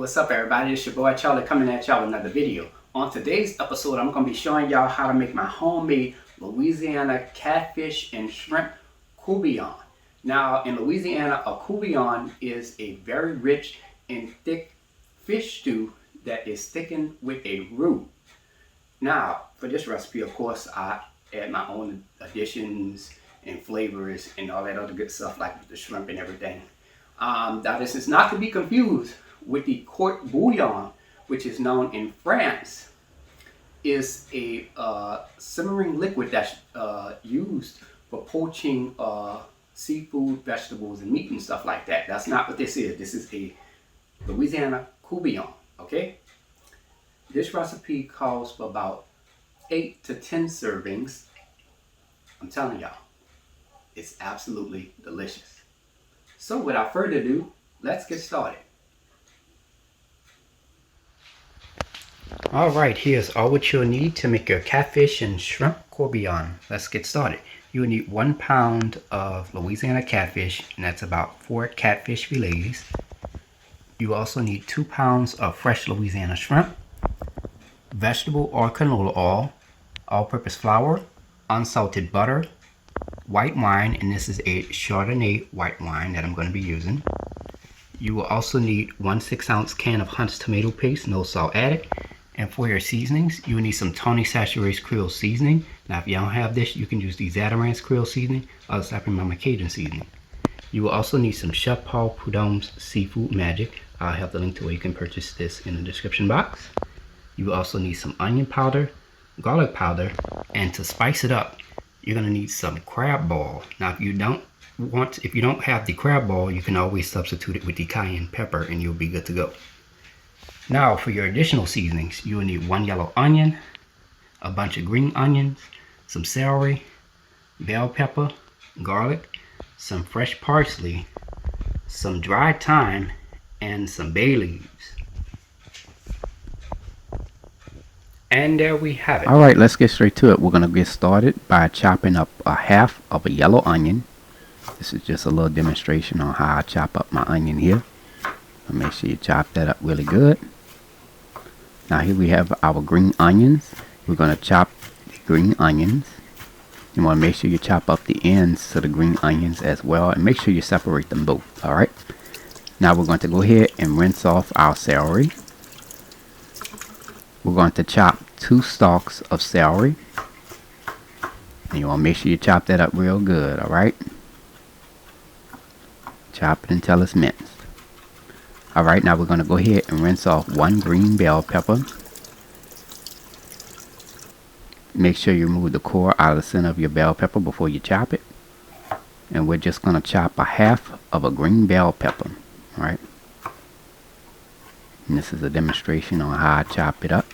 What's up, everybody? It's your boy Charlie coming at y'all with another video. On today's episode, I'm going to be showing y'all how to make my homemade Louisiana catfish and shrimp coubion. Now, in Louisiana, a coubion is a very rich and thick fish stew that is thickened with a roux. Now, for this recipe, of course, I add my own additions and flavors and all that other good stuff like the shrimp and everything. Now, this is not to be confused with the Courtbouillon, which is known in France, is a simmering liquid that's used for poaching seafood, vegetables, and meat and stuff like that. That's not what this is. This is a Louisiana coubion, okay? This recipe calls for about 8 to 10 servings. I'm telling y'all, it's absolutely delicious. So without further ado, let's get started. Alright, here's all what you'll need to make your catfish and shrimp courbouillon. Let's get started. You'll need 1 pound of Louisiana catfish, and that's about 4 catfish fillets. You also need 2 pounds of fresh Louisiana shrimp, vegetable or canola oil, all-purpose flour, unsalted butter, white wine, and this is a Chardonnay white wine that I'm going to be using. You will also need 1 6-ounce can of Hunt's tomato paste, no salt added. And for your seasonings, you will need some Tony Chachere's Creole seasoning. Now, if you don't have this, you can use the Zatarain's Creole seasoning or the Slapping Mama Cajun seasoning. You will also need some Chef Paul Prudhomme's Seafood Magic. I'll have the link to where you can purchase this in the description box. You will also need some onion powder, garlic powder, and to spice it up, you're going to need some crab ball. Now, if you don't have the crab ball, you can always substitute it with the cayenne pepper and you'll be good to go. Now, for your additional seasonings, you will need 1 yellow onion, a bunch of green onions, some celery, bell pepper, garlic, some fresh parsley, some dried thyme, and some bay leaves. And there we have it. Alright, let's get straight to it. We're going to get started by chopping up a half of a yellow onion. This is just a little demonstration on how I chop up my onion here. Make sure you chop that up really good. Now here we have our green onions. We're going to chop the green onions. You want to make sure you chop up the ends to the green onions as well, and make sure you separate them both. Alright. Now we're going to go ahead and rinse off our celery. We're going to chop 2 stalks of celery. And you want to make sure you chop that up real good. Alright. Chop it until it's minced. Alright, now we're going to go ahead and rinse off 1 green bell pepper. Make sure you remove the core out of the center of your bell pepper before you chop it. And we're just going to chop a half of a green bell pepper. Alright. And this is a demonstration on how I chop it up.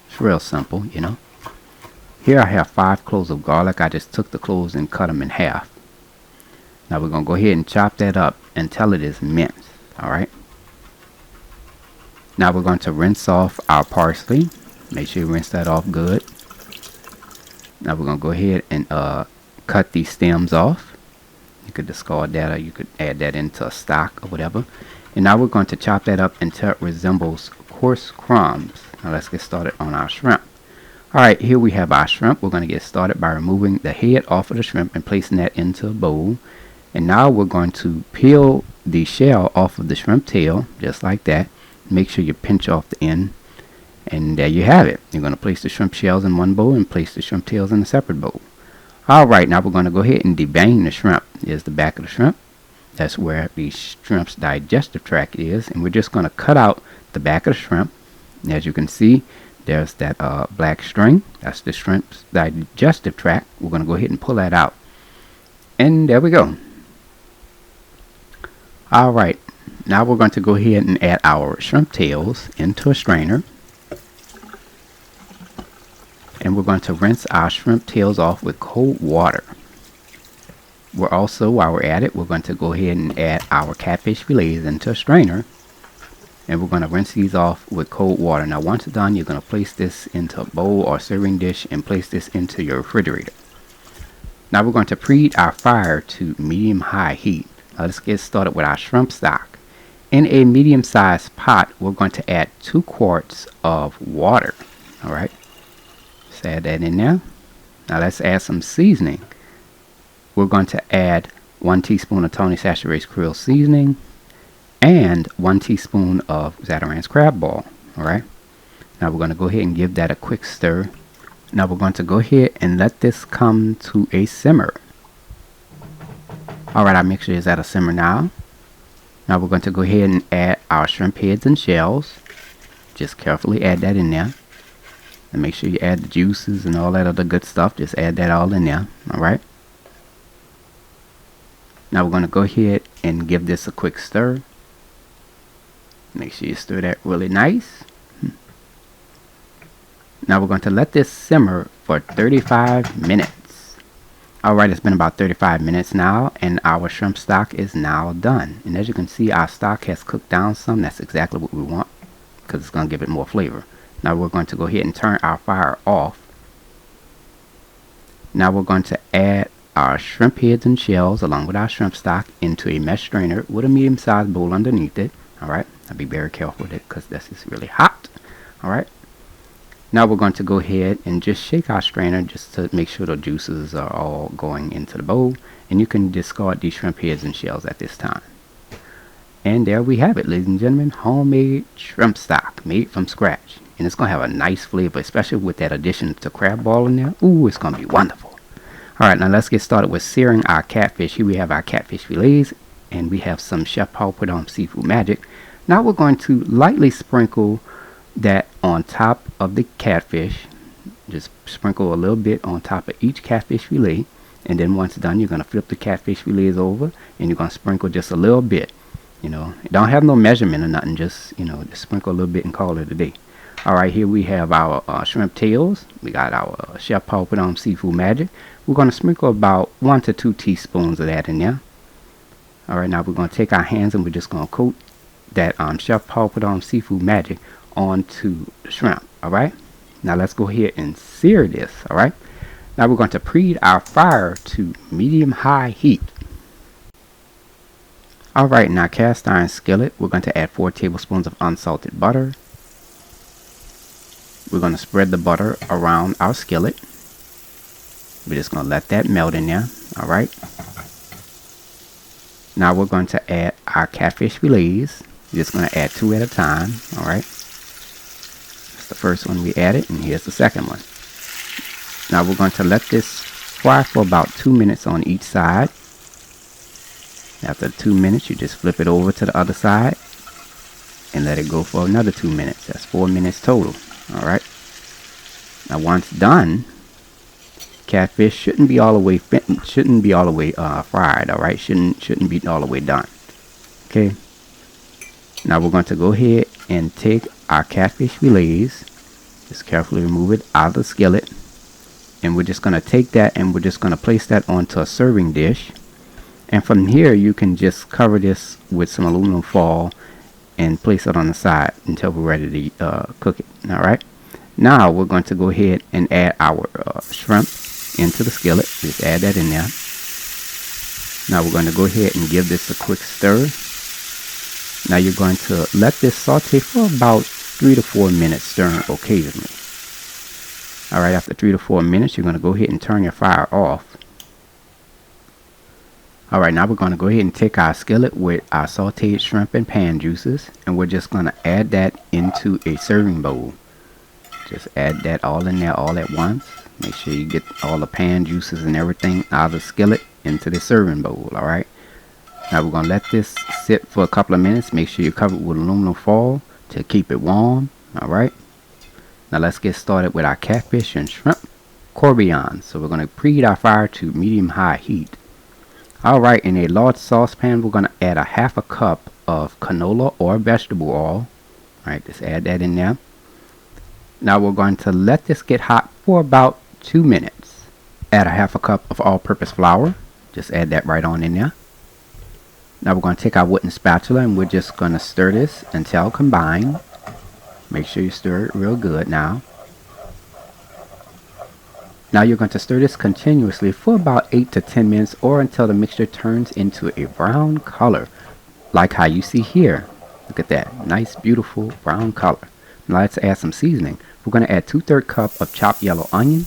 It's real simple, you know. Here I have 5 cloves of garlic. I just took the cloves and cut them in half. Now we're going to go ahead and chop that up until it is minced. Alright. Now we're going to rinse off our parsley. Make sure you rinse that off good. Now we're going to go ahead and cut these stems off. You could discard that, or you could add that into a stock or whatever. And now we're going to chop that up until it resembles coarse crumbs. Now let's get started on our shrimp. Alright, here we have our shrimp. We're going to get started by removing the head off of the shrimp and placing that into a bowl. And now we're going to peel the shell off of the shrimp tail, just like that. Make sure you pinch off the end, and there you have it. You're going to place the shrimp shells in one bowl and place the shrimp tails in a separate bowl. Alright, now we're going to go ahead and devein the shrimp. Here's the back of the shrimp. That's where the shrimp's digestive tract is, and we're just going to cut out the back of the shrimp. And as you can see, there's that black string. That's the shrimp's digestive tract. We're going to go ahead and pull that out. And there we go. Alright. Now we're going to go ahead and add our shrimp tails into a strainer. And we're going to rinse our shrimp tails off with cold water. We're also, while we're at it, we're going to go ahead and add our catfish fillets into a strainer. And we're going to rinse these off with cold water. Now once it's done, you're going to place this into a bowl or serving dish and place this into your refrigerator. Now we're going to preheat our fire to medium-high heat. Let's get started with our shrimp stock. in a medium-sized pot, we're going to add 2 quarts of water. All right, let's add that in there. Now let's add some seasoning. We're going to add 1 teaspoon of Tony Chachere's Creole seasoning and 1 teaspoon of Zatarain's crab ball. All right, now we're going to go ahead and give that a quick stir. Now we're going to go ahead and let this come to a simmer. All right, our mixture is at a simmer now. Now we're going to go ahead and add our shrimp heads and shells. Just carefully add that in there. And make sure you add the juices and all that other good stuff. Just add that all in there. All right. Now we're going to go ahead and give this a quick stir. Make sure you stir that really nice. Now we're going to let this simmer for 35 minutes. Alright, it's been about 35 minutes now, and our shrimp stock is now done. And as you can see, our stock has cooked down some. That's exactly what we want, because it's going to give it more flavor. Now we're going to go ahead and turn our fire off. Now we're going to add our shrimp heads and shells along with our shrimp stock into a mesh strainer with a medium-sized bowl underneath it. Alright, I'll be very careful with it because this is really hot. Alright. Now we're going to go ahead and just shake our strainer just to make sure the juices are all going into the bowl. And you can discard these shrimp heads and shells at this time. And there we have it, ladies and gentlemen. Homemade shrimp stock made from scratch. And it's going to have a nice flavor, especially with that addition to crab ball in there. Ooh, it's going to be wonderful. Alright, now let's get started with searing our catfish. Here we have our catfish fillets. And we have some Chef Prudhomme seafood magic. Now we're going to lightly sprinkle that on top of the catfish. Just sprinkle a little bit on top of each catfish fillet, and then once done, you're going to flip the catfish fillets over and you're going to sprinkle just a little bit. You know, don't have no measurement or nothing, just, you know, just sprinkle a little bit and call it a day. Alright, here we have our shrimp tails. We got our Chef Prudhomme seafood magic. We're going to sprinkle about 1 to 2 teaspoons of that in there. Alright, now we're going to take our hands and we're just going to coat that Chef Prudhomme seafood magic onto the shrimp. Alright, now let's go ahead and sear this. Alright, now we're going to preheat our fire to medium-high heat. Alright, in our cast iron skillet, we're going to add 4 tablespoons of unsalted butter. We're going to spread the butter around our skillet. We're just going to let that melt in there. Alright, now we're going to add our catfish fillets. We're just going to add 2 at a time. Alright, the first one we added, and here's the second one. Now we're going to let this fry for about 2 minutes on each side. After 2 minutes, you just flip it over to the other side and let it go for another 2 minutes. That's 4 minutes total. Alright, now once done, catfish shouldn't be all the way fried. Alright, shouldn't be all the way done. Okay, now we're going to go ahead and take our catfish fillets, just carefully remove it out of the skillet, and we're just going to take that and we're just going to place that onto a serving dish. And from here you can just cover this with some aluminum foil and place it on the side until we're ready to cook it. Alright, now we're going to go ahead and add our shrimp into the skillet. Just add that in there. Now we're going to go ahead and give this a quick stir. Now you're going to let this saute for about 3 to 4 minutes, stirring occasionally. Alright, after 3 to 4 minutes, you're going to go ahead and turn your fire off. Alright, now we're going to go ahead and take our skillet with our sauteed shrimp and pan juices, and we're just going to add that into a serving bowl. Just add that all in there all at once. Make sure you get all the pan juices and everything out of the skillet into the serving bowl. Alright, now we're going to let this sit for a couple of minutes. Make sure you cover it with aluminum foil to keep it warm. Alright, now let's get started with our catfish and shrimp Courtbouillon. So we're going to preheat our fire to medium-high heat. Alright, in a large saucepan, we're going to add a half a cup of canola or vegetable oil. Alright, just add that in there. Now we're going to let this get hot for about 2 minutes. Add a half a cup of all-purpose flour. Just add that right on in there. Now we're going to take our wooden spatula and we're just going to stir this until combined. Make sure you stir it real good now. Now you're going to stir this continuously for about 8 to 10 minutes or until the mixture turns into a brown color, like how you see here. Look at that. Nice, beautiful brown color. Now let's add some seasoning. We're going to add 2/3 cup of chopped yellow onion,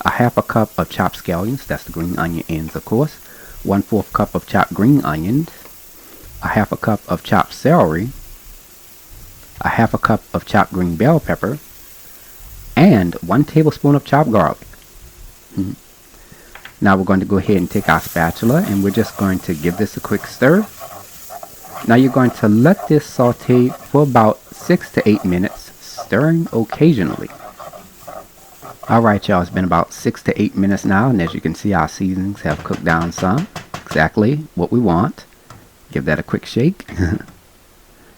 a 1/2 cup of chopped scallions, that's the green onion ends of course, 1/4 cup of chopped green onions, a 1/2 cup of chopped celery, a 1/2 cup of chopped green bell pepper, and 1 tablespoon of chopped garlic. Now we're going to go ahead and take our spatula and we're just going to give this a quick stir. Now you're going to let this saute for about 6 to 8 minutes, stirring occasionally. Alright y'all, it's been about 6 to 8 minutes now, and as you can see our seasonings have cooked down some. Exactly what we want. Give that a quick shake.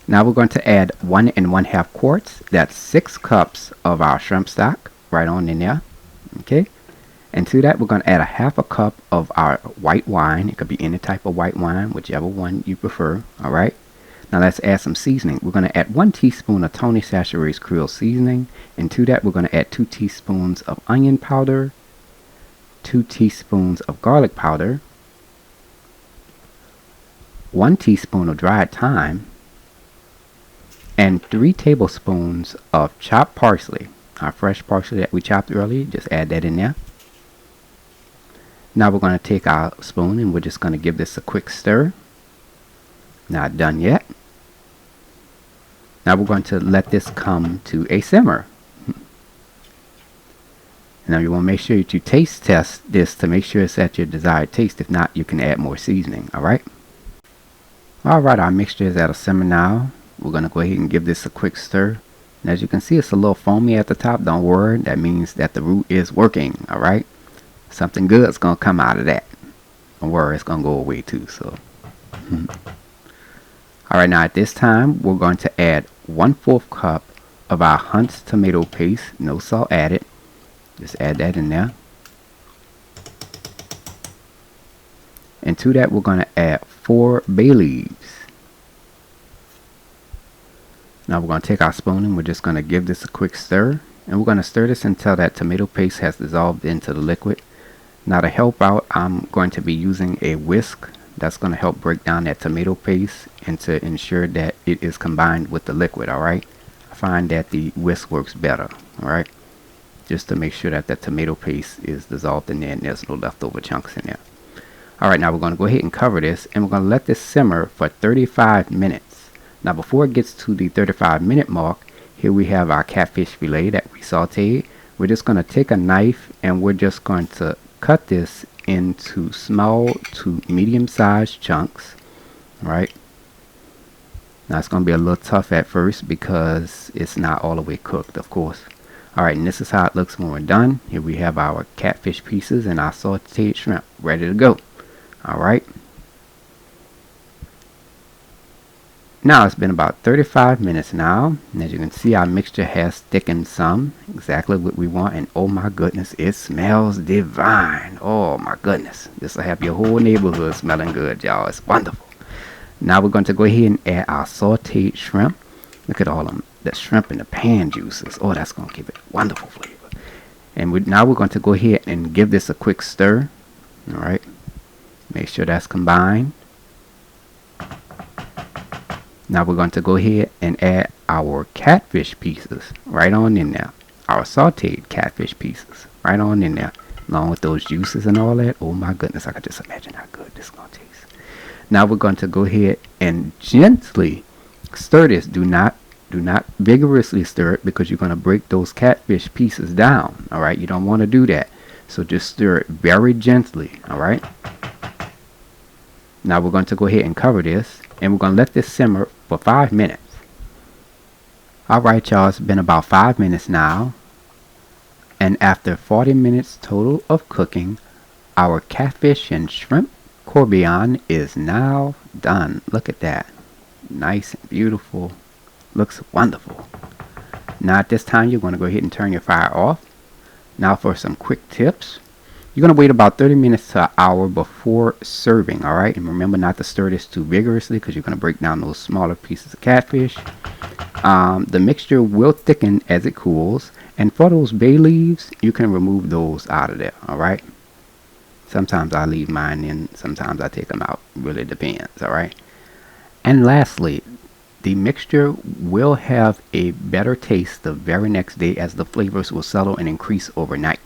Now we're going to add 1 1/2 quarts. That's 6 cups of our shrimp stock right on in there. Okay. And to that we're going to add a 1/2 cup of our white wine. It could be any type of white wine, whichever one you prefer. Alright. Now let's add some seasoning. We're going to add 1 teaspoon of Tony Chachere's Creole seasoning. And to that we're going to add 2 teaspoons of onion powder, 2 teaspoons of garlic powder, 1 teaspoon of dried thyme, and 3 tablespoons of chopped parsley. Our fresh parsley that we chopped earlier, just add that in there. Now we're going to take our spoon and we're just going to give this a quick stir. Not done yet. Now we're going to let this come to a simmer. Now you want to make sure that you taste test this to make sure it's at your desired taste. If not, you can add more seasoning. Alright. Alright, our mixture is at a simmer now. We're going to go ahead and give this a quick stir. And as you can see, it's a little foamy at the top. Don't worry. That means that the roux is working. Alright. Something good is going to come out of that. Don't worry, it's going to go away too. So, alright, now at this time, we're going to add 1/4 cup of our Hunt's tomato paste. No salt added. Just add that in there. And to that, we're going to add 4 bay leaves. Now we're going to take our spoon and we're just going to give this a quick stir. And we're going to stir this until that tomato paste has dissolved into the liquid. Now to help out, I'm going to be using a whisk. That's going to help break down that tomato paste and to ensure that it is combined with the liquid. Alright, I find that the whisk works better. Alright, just to make sure that the tomato paste is dissolved in there and there's no leftover chunks in there. Alright, now we're going to go ahead and cover this and we're going to let this simmer for 35 minutes. Now before it gets to the 35-minute mark, here we have our catfish fillet that we sauteed. We're just going to take a knife and we're just going to cut this into small to medium-sized chunks. Right. Now it's going to be a little tough at first because it's not all the way cooked, of course. Alright, and this is how it looks when we're done. Here we have our catfish pieces and our sauteed shrimp ready to go. Alright. Now it's been about 35 minutes now, and as you can see our mixture has thickened some, exactly what we want, and oh my goodness, it smells divine. Oh my goodness, this will have your whole neighborhood smelling good, y'all. It's wonderful. Now we're going to go ahead and add our sauteed shrimp. Look at all of them, the shrimp and the pan juices. Oh, that's going to give it wonderful flavor. And now we're going to go ahead and give this a quick stir. Alright, make sure that's combined. Now we're going to go ahead and add our catfish pieces right on in there. Our sauteed catfish pieces right on in there. Along with those juices and all that. Oh my goodness, I can just imagine how good this is going to taste. Now we're going to go ahead and gently stir this. Do not vigorously stir it because you're going to break those catfish pieces down. Alright, you don't want to do that. So just stir it very gently. Alright. Now we're going to go ahead and cover this. And we're going to let this simmer for 5 minutes. Alright y'all, it's been about 5 minutes now. And after 40 minutes total of cooking, our catfish and shrimp courtbouillon is now done. Look at that. Nice and beautiful. Looks wonderful. Now at this time, you're going to go ahead and turn your fire off. Now for some quick tips. You're going to wait about 30 minutes to an hour before serving, alright? And remember not to stir this too vigorously because you're going to break down those smaller pieces of catfish. The mixture will thicken as it cools. And for those bay leaves, you can remove those out of there, alright? Sometimes I leave mine in, sometimes I take them out. Really depends, alright? And lastly, The mixture will have a better taste the very next day as the flavors will settle and increase overnight.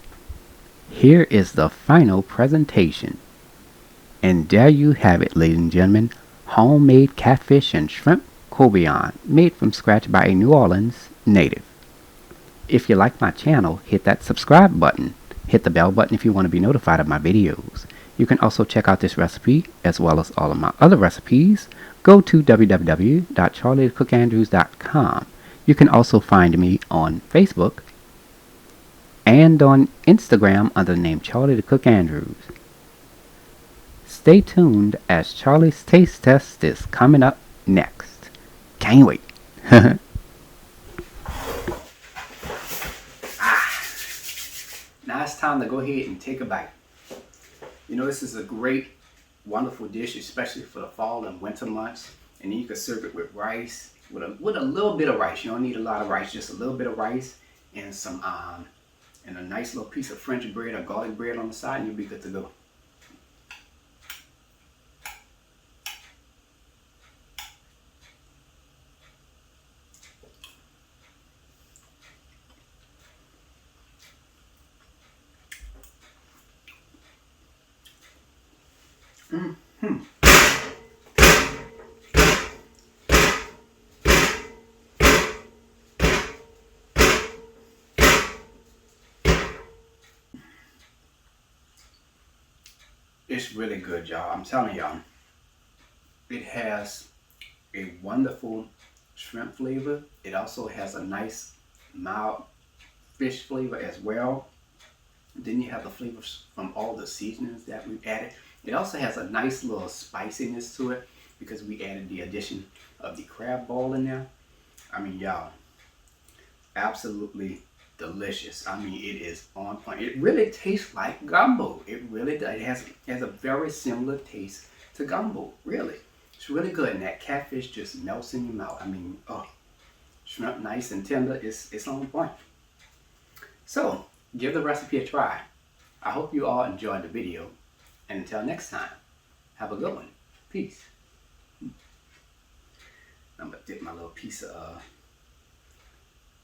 Here is the final presentation. And there you have it, ladies and gentlemen, homemade catfish and shrimp coubion made from scratch by a New Orleans native. If you like my channel, hit that subscribe button. Hit the bell button if you want to be notified of my videos. You can also check out this recipe as well as all of my other recipes. Go to www.charliethecookandrews.com. You can also find me on Facebook and on Instagram under the name Charlie the Cook Andrews. Stay tuned as Charlie's Taste Test is coming up next. Can't wait. Now it's time to go ahead and take a bite. You know, this is a great, wonderful dish, especially for the fall and winter months. And then you can serve it with rice, with a little bit of rice. You don't need a lot of rice, just a little bit of rice and some and a nice little piece of French bread or garlic bread on the side, and you'll be good to go. It's really good, y'all. I'm telling y'all. It has a wonderful shrimp flavor. It also has a nice mild fish flavor as well. Then you have the flavors from all the seasonings that we've added. It also has a nice little spiciness to it because we added the addition of the crab ball in there. I mean, y'all, absolutely delicious. I mean, it is on point. It really tastes like gumbo. It really does. It has a very similar taste to gumbo, really. It's really good, and that catfish just melts in your mouth. I mean, oh, shrimp nice and tender. It's on point. So, give the recipe a try. I hope you all enjoyed the video. And until next time, have a good one. Peace. I'm going to dip my little piece of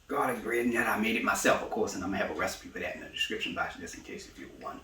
garlic bread in that. I made it myself, of course, and I'm going to have a recipe for that in the description box just in case if you want.